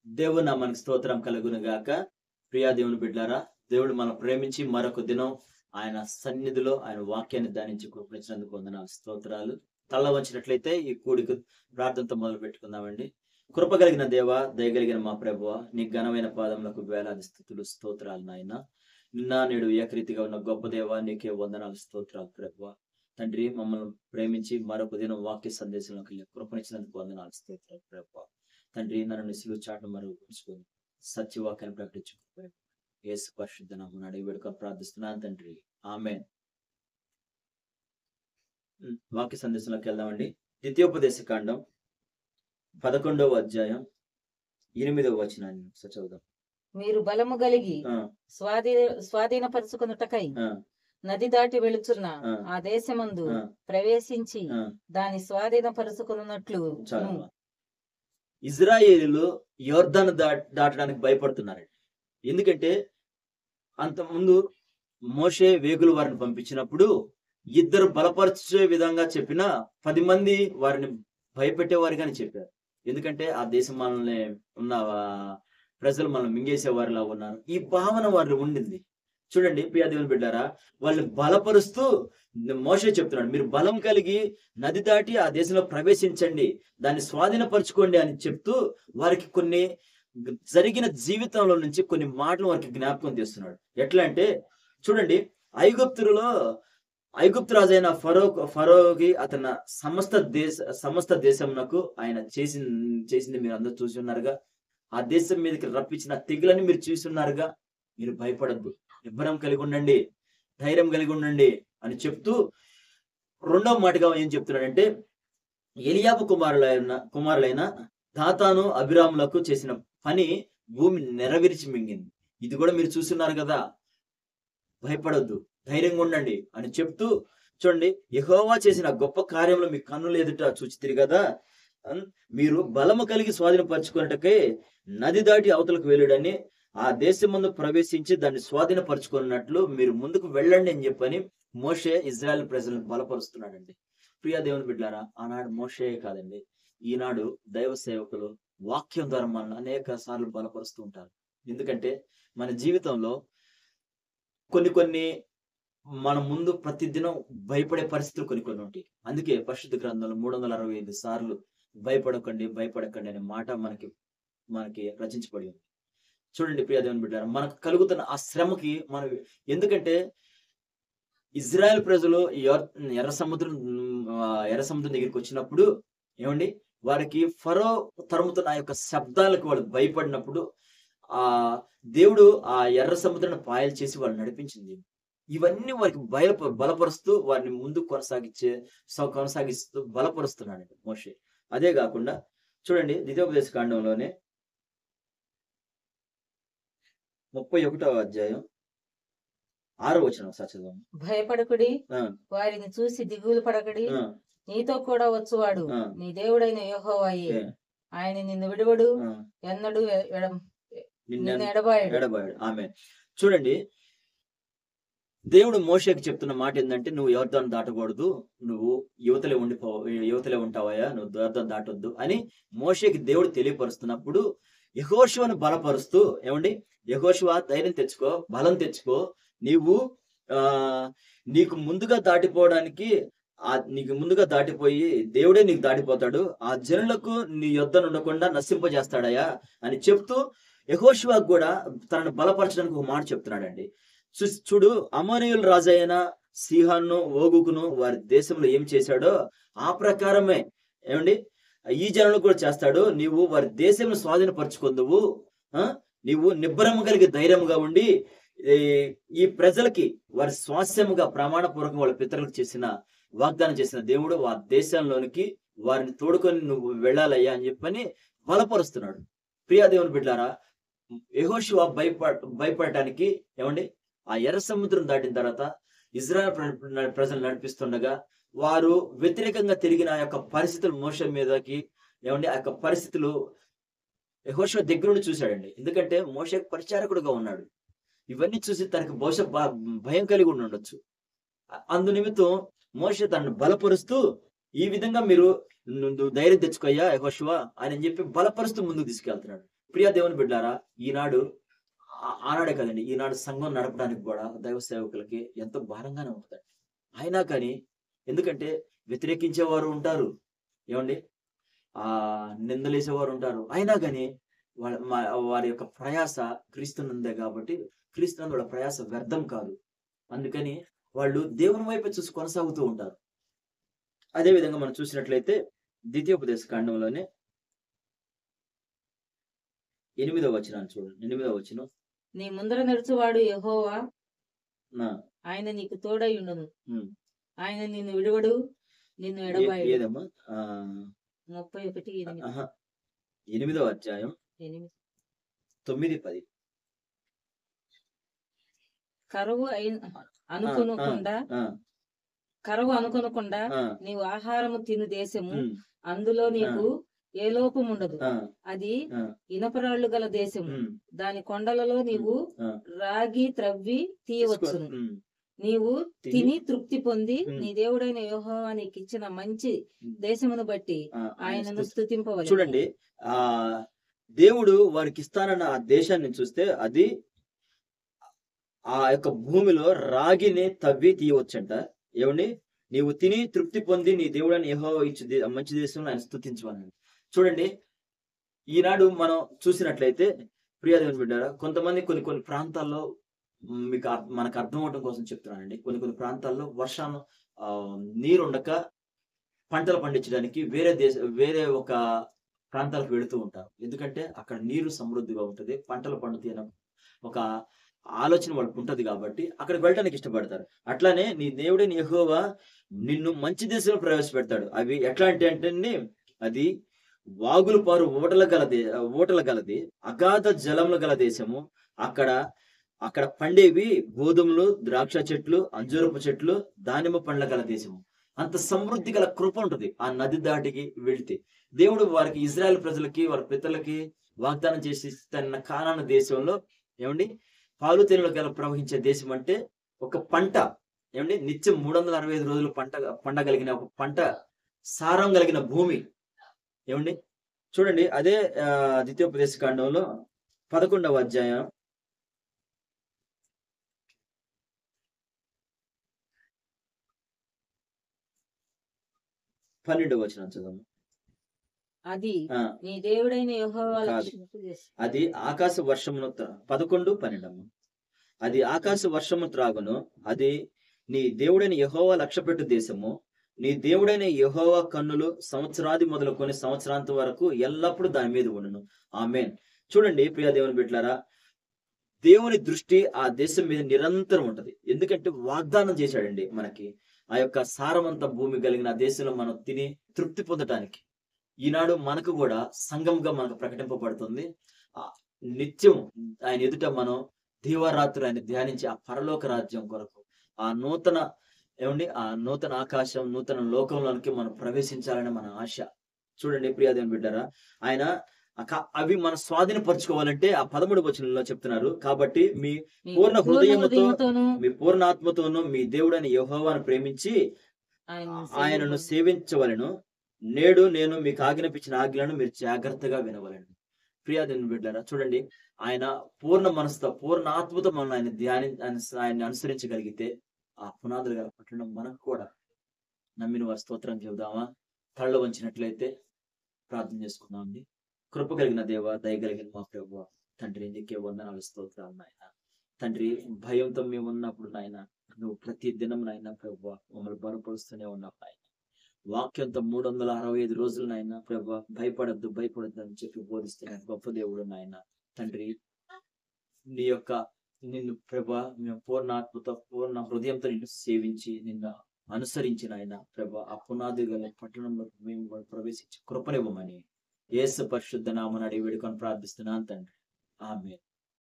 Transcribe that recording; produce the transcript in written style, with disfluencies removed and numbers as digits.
దేవుని నామానికి స్తోత్రం కలుగును గాక. ప్రియా దేవుని బిడ్డారా, దేవుడు మనం ప్రేమించి మరొక దినం ఆయన సన్నిధిలో ఆయన వాక్యాన్ని ధ్యానించి కృపనిచ్చినందుకు వందనాలు, స్తోత్రాలు. తల్ల వంచినట్లయితే ఈ కూడిక ప్రార్థనతో మొదలు పెట్టుకుందామండి. కృప కలిగిన దేవ, దయగలిగిన మా ప్రభువ, నీ ఘనమైన పాదములకు వేలాది స్థుతులు, స్తోత్రాలు నాయన. నిన్న నేడు ఏకరీతిగా ఉన్న గొప్ప దేవ, నీకే వందనాలు, స్తోత్రాలు ప్రభువ. తండ్రి, మమ్మల్ని ప్రేమించి మరొక దినం వాక్య సందేశంలోకి కృపనిచ్చినందుకు వందనాలు, స్తోత్రాలు ప్రభువ. తండ్రి, నన్ను సిలువ చాటు మరుగు ఉంచుకొని సత్యవాక్యాన్ని ప్రకటించుకోవాలి. యేసు పరిశుద్ధ నామమున అడిగి వేడుకొని ప్రార్థిస్తున్నాను తండ్రి, ఆమేన్. వాక్య సందేశంలోకి వెళ్దామండి. ద్వితీయోపదేశ కాండం 11వ అధ్యాయం 8వ వచనాన్ని చదువుదాం. మీరు బలము కలిగి స్వాధీనపరుచుకొనుటకై నది దాటి వెళుచున్న ఆ దేశమందు ప్రవేశించి దాని స్వాధీనపరుచుకున్నట్లు. ఇజ్రాయేలీలు యోర్దాను దాటడానికి భయపడుతున్నారండి. ఎందుకంటే అంతకుముందు మోషే వేగులు వారిని పంపించినప్పుడు ఇద్దరు బలపరిచే విధంగా చెప్పిన 10 మంది వారిని భయపెట్టేవారిగానే చెప్పారు. ఎందుకంటే ఆ దేశం మనల్ని ఉన్న ప్రజలు మనం మింగేసే వారిలా ఉన్నారు, ఈ భావన వారిలో ఉండింది. చూడండి ప్రియ దేవుని బిడ్డారా, వాళ్ళు బలపరుస్తూ మోషే చెప్తున్నాడు, మీరు బలం కలిగి నది దాటి ఆ దేశంలో ప్రవేశించండి, దాన్ని స్వాధీనపరచుకోండి అని చెప్తూ వారికి కొన్ని జరిగిన జీవితంలో నుంచి కొన్ని మాటలు వారికి జ్ఞాపకం చేస్తున్నాడు. ఎట్లా అంటే చూడండి, ఐగుప్తు రాజైన ఫరోకి అతని సమస్త దేశంనకు ఆయన చేసింది మీరు అందరూ చూసి ఉన్నారుగా. ఆ దేశం మీదకి రప్పించిన తెగులని మీరు చూసి ఉన్నారుగా. మీరు భయపడద్దు, నిబ్బరం కలిగి ఉండండి, ధైర్యం కలిగి ఉండండి అని చెప్తూ రెండవ మాటగా ఏం చెప్తున్నాడంటే, ఎలియాబు కుమారులైన దాతాను అభిరాములకు చేసిన పని భూమి నెరవేర్చి మింగింది. ఇది కూడా మీరు చూస్తున్నారు కదా, భయపడొద్దు, ధైర్యంగా ఉండండి అని చెప్తూ చూడండి, యెహోవా చేసిన గొప్ప కార్యంలో మీ కన్నులు ఎదుట చూచితిరి కదా, మీరు బలము కలిగి స్వాధీనపరచుకున్నట్టుకే నది దాటి అవతలకు వెళ్ళడని ఆ దేశం ముందు ప్రవేశించి దాన్ని స్వాధీనపరచుకున్నట్లు మీరు ముందుకు వెళ్ళండి అని చెప్పని మోషే ఇజ్రాయెల్ ప్రజలను బలపరుస్తున్నాడండి. ప్రియా దేవుని బిడ్డారా, ఆనాడు మోషే కాదండి, ఈనాడు దైవ సేవకులు వాక్యం ద్వారా మనల్ని అనేక సార్లు బలపరుస్తూ ఉంటారు. ఎందుకంటే మన జీవితంలో కొన్ని మన ముందు ప్రతిదినం భయపడే పరిస్థితులు కొన్ని ఉంటాయి. అందుకే పరిశుద్ధ గ్రంథంలో 365 సార్లు భయపడకండి అనే మాట మనకి రచించబడి ఉంది. చూడండి ప్రియ దేవుని బిడ్డారా, మనకు కలుగుతున్న ఆ శ్రమకి ఎందుకంటే ఇజ్రాయెల్ ప్రజలు ఎర్ర సముద్రం దగ్గరికి వచ్చినప్పుడు ఏమండి, వారికి ఫరో తరుముతున్న ఆ యొక్క శబ్దాలకు వాళ్ళు భయపడినప్పుడు ఆ దేవుడు ఆ ఎర్ర సముద్రాన్ని పాయలు చేసి వాళ్ళు నడిపించింది. ఇవన్నీ వారికి బలపరుస్తూ వారిని ముందు కొనసాగిస్తూ బలపరుస్తున్నాడు మోషే. అదే కాకుండా చూడండి, ద్వితీయోపదేశ కాండంలోనే 31వ అధ్యాయం 6వ వచనం చదువు. భయపడకుడి, వారిని చూసి దిగులు పడకడి, నీతో కూడా వచ్చువాడు నీ దేవుడైన యెహోవాయే, ఆయన నిన్ను విడువడు, ఎన్నడూ ఎడబాయడు. ఆమేన్. చూడండి, దేవుడు మోషేకి చెప్తున్న మాట ఏంటంటే, నువ్వు యోర్దాను దాటకూడదు, నువ్వు యువతలే ఉంటావయ్యా, నువ్వు యోర్దాను దాటొద్దు అని మోషేకి దేవుడు తెలియపరుస్తున్నప్పుడు యెహోషువను బలపరుస్తూ, ఏమండి, యెహోషువ ధైర్యం తెచ్చుకో, బలం తెచ్చుకో, నీకు ముందుగా దాటిపోయి దేవుడే నీకు దాటిపోతాడు, ఆ జనులకు నీ యొద్ద ఉండకుండా నశింపజేస్తాడయా అని చెప్తూ యెహోషువ కూడా తనను బలపరచడానికి ఒక మాట చెప్తున్నాడండి. చూడు, అమోరీయుల రాజు అయిన సీహాను ఓగుకును వారి దేశంలో ఏం చేశాడో ఆ ప్రకారమే ఏమండి ఈ జనులకు కూడా చేస్తాడు. నీవు వారి దేశంలో స్వాధీనపరచుకుందువు, నీవు నిబ్బరము కలిగి ధైర్యముగా ఉండి ఈ ప్రజలకి వారి స్వాస్యముగా ప్రమాణపూర్వకంగా వాళ్ళ పితరులకు వాగ్దానం చేసిన దేవుడు ఆ దేశంలోనికి వారిని తోడుకొని నువ్వు వెళ్ళాలయ్యా అని చెప్పని బలపరుస్తున్నాడు. ప్రియా దేవుని బిడ్డారా, యెహోషువ భయపడటానికి ఏమండి ఆ ఎర్ర సముద్రం దాటిన తర్వాత ఇజ్రాయెల్ ప్రజలు నడిపిస్తుండగా వారు వ్యతిరేకంగా తిరిగిన ఆ యొక్క పరిస్థితులు మోషే మీదకి ఏమండి ఆ యొక్క పరిస్థితులు యెహోషువ దగ్గర నుండి చూశాడండి. ఎందుకంటే మోషే పరిచారకుడుగా ఉన్నాడు. ఇవన్నీ చూసి తనకి బహుశా భయం కలిగి ఉండొచ్చు. అందు నిమిత్తం మోషే తనను బలపరుస్తూ, ఈ విధంగా మీరు ధైర్యం తెచ్చుకోయ్యా యెహోషువ అని చెప్పి బలపరుస్తూ ముందుకు తీసుకెళ్తున్నాడు. ప్రియ దేవుని బిడ్డారా, ఈనాడు ఆనాడే కదండి, ఈనాడు సంఘం నడపడానికి కూడా దైవ సేవకులకి ఎంతో భారంగానే ఉంటుందండి. అయినా కానీ ఎందుకంటే వ్యతిరేకించేవారు ఉంటారు, ఏమండి నిందలేసేవారు ఉంటారు. అయినా కానీ వారి యొక్క ప్రయాస క్రీస్తునందే కాబట్టి క్రీస్తునందు వాళ్ళ ప్రయాస వ్యర్థం కాదు. అందుకని వాళ్ళు దేవుని వైపు చూసి కొనసాగుతూ ఉంటారు. అదే విధంగా మనం చూసినట్లయితే ద్వితీయోపదేశ కాండంలోనే 8వ వచనాన్ని చూడండి. 8వ వచనం, నీ ముందర నడుచువాడు యెహోవా, నా ఆయన నీకు తోడై ఉండును. ఉమ్, ఆయన నిన్ను విడువడు, నిన్ను ఎడబాయడు. ఏదమ్మా 31:8. ఆహా, 8వ అధ్యాయం 9-10. కరువు అనుకొనకుండా కరువు అనుకొనకుండా నీవు ఆహారము తిను దేశము, అందులో నీకు ఏ లోపం ఉండదు. అది ఇనపరాళ్లు గల దేశము, దాని కొండలలో నీవు రాగి త్రవ్వి తీయవచ్చును. నీవు తిని తృప్తి పొంది నీ దేవుడైన యెహోవా నీకు ఇచ్చిన మంచి దేశమును బట్టి ఆయనను స్తుతింపవలెను. చూడండి, దేవుడు వారికి ఇస్తానన్న ఆ దేశాన్ని చూస్తే అది ఆ యొక్క భూమిలో రాగిని తవ్వి తీయవచ్చంట. ఏమండి, నీవు తిని తృప్తి పొంది నీ దేవుడైన యెహోవా ఇచ్చే మంచి దేశంలో ఆయన స్తుతించమని. చూడండి, ఈనాడు మనం చూసినట్లయితే ప్రియ దేవుని బిడ్డారా, కొంతమంది కొన్ని ప్రాంతాల్లో మనకు అర్థం అవడం కోసం చెప్తున్నానండి. కొన్ని ప్రాంతాల్లో వర్షాలు నీరు ఉండక పంటలు పండించడానికి వేరే ఒక ప్రాంతాలకు వెళుతూ ఉంటారు. ఎందుకంటే అక్కడ నీరు సమృద్ధిగా ఉంటుంది, పంటలు పండుతాయి అన్న ఒక ఆలోచన వాళ్ళకు ఉంటది కాబట్టి అక్కడికి వెళ్ళడానికి ఇష్టపడతారు. అట్లానే నీ దేవుడైన యెహోవా నిన్ను మంచి దేశంలో ప్రవేశపెడతాడు. అవి ఎట్లాంటి అంటే అది వాగులు పారు ఊటల గలది, అగాధ జలములు గల దేశము. అక్కడ పండేవి గోధుమలు, ద్రాక్ష చెట్లు, అంజూరపు చెట్లు, దానిమ్మ పండ్ల గల దేశము. అంత సమృద్ధి గల కృప ఉంటుంది ఆ నది దాటికి వెళ్తే. దేవుడు వారికి ఇజ్రాయెల్ ప్రజలకి వారి పితరులకి వాగ్దానం చేసి తన కానాను దేశంలో ఏమండి పాలు తేనెలు గల ప్రవహించే దేశం అంటే ఒక పంట, ఏమండి నిత్యం 365 రోజులు పండగలిగిన ఒక పంట సారం కలిగిన భూమి. ఏమండి చూడండి, అదే ద్వితీయోపదేశ కాండంలో 11వ అధ్యాయం 12వ వచనం చదవండి. అది నీ దేవుడైన యెహోవా అది ఆకాశ వర్షమును 11:12. అది ఆకాశ వర్షము త్రాగును, అది నీ దేవుడైన యెహోవా లక్ష్యపెట్టు దేశము. నీ దేవుడైన యెహోవా కన్నులు సంవత్సరాది మొదలుకొని సంవత్సరాంతం వరకు ఎల్లప్పుడూ దాని మీద ఉండును. ఆమేన్. చూడండి ప్రియ దేవుని బిడ్డలారా, దేవుని దృష్టి ఆ దేశం మీద నిరంతరం ఉంటది. ఎందుకంటే వాగ్దానం చేశాడండి మనకి ఆ యొక్క సారవంత భూమి కలిగిన ఆ దేశంలో మనం తిని తృప్తి పొందటానికి. ఈనాడు మనకు కూడా సంఘంగా మనకు ప్రకటింపబడుతుంది. నిత్యం ఆయన ఎదుట మనం దీవారాత్రులు ఆయన ధ్యానించి ఆ పరలోక రాజ్యం కొరకు ఆ నూతన ఆకాశం, నూతన లోకంలోనికి మనం ప్రవేశించాలని మన ఆశ. చూడండి ప్రియ దేవుని బిడ్డారా, ఆయన అవి మనం స్వాధీనపరచుకోవాలంటే ఆ 13వ వచనంలో చెప్తున్నారు. కాబట్టి మీ పూర్ణ హృదయముతోను మీ పూర్ణ ఆత్మతోను మీ దేవుడైన యెహోవాను ప్రేమించి ఆయనను సేవించవలెను. నేడు నేను మీకు ఆజ్ఞాపించిన ఆజ్ఞలను మీరు జాగ్రత్తగా వినవలెను. ప్రియ దేవుని బిడ్డలారా, చూడండి, ఆయన పూర్ణ మనసుతో పూర్ణ ఆత్మతో మనం ఆయన్ని అనుసరించగలిగితే ఆ పునాదులు గల పట్టణం మనకు కూడా నమ్మిన వారి స్తోత్రం చెబుదామా? తలలో వంచినట్లయితే ప్రార్థన చేసుకుందాం అండి. కృప కలిగిన దేవ, దయగలిగిన మా ప్రభువా, తండ్రి నీకే వందనాలు, స్తోత్రాలు నాయన. తండ్రి, భయంతో మేము ఉన్నప్పుడు నాయన నువ్వు ప్రతి దినం నాయన ప్రభువా మమ్మల్ని బలపరుస్తూనే ఉన్నావు నాయన. వాక్యంతో 365 రోజులు నాయన ప్రభువా భయపడద్దు అని చెప్పి బోధిస్తున్న గొప్ప దేవుడు నాయన. తండ్రి, నిన్ను ప్రభువా మేము పూర్ణ ఆత్మతో పూర్ణ హృదయంతో నిన్ను సేవించి నిన్ను అనుసరించిన ఆయన ప్రభువా ఆ పునాది గల పట్టణంలో మేము ప్రవేశించి కృపనివ్వమని యేసు పరిశుద్ధ నామమున అడిగి వేడుకొని ప్రార్థిస్తున్నాను తండ్రి. ఆమేన్.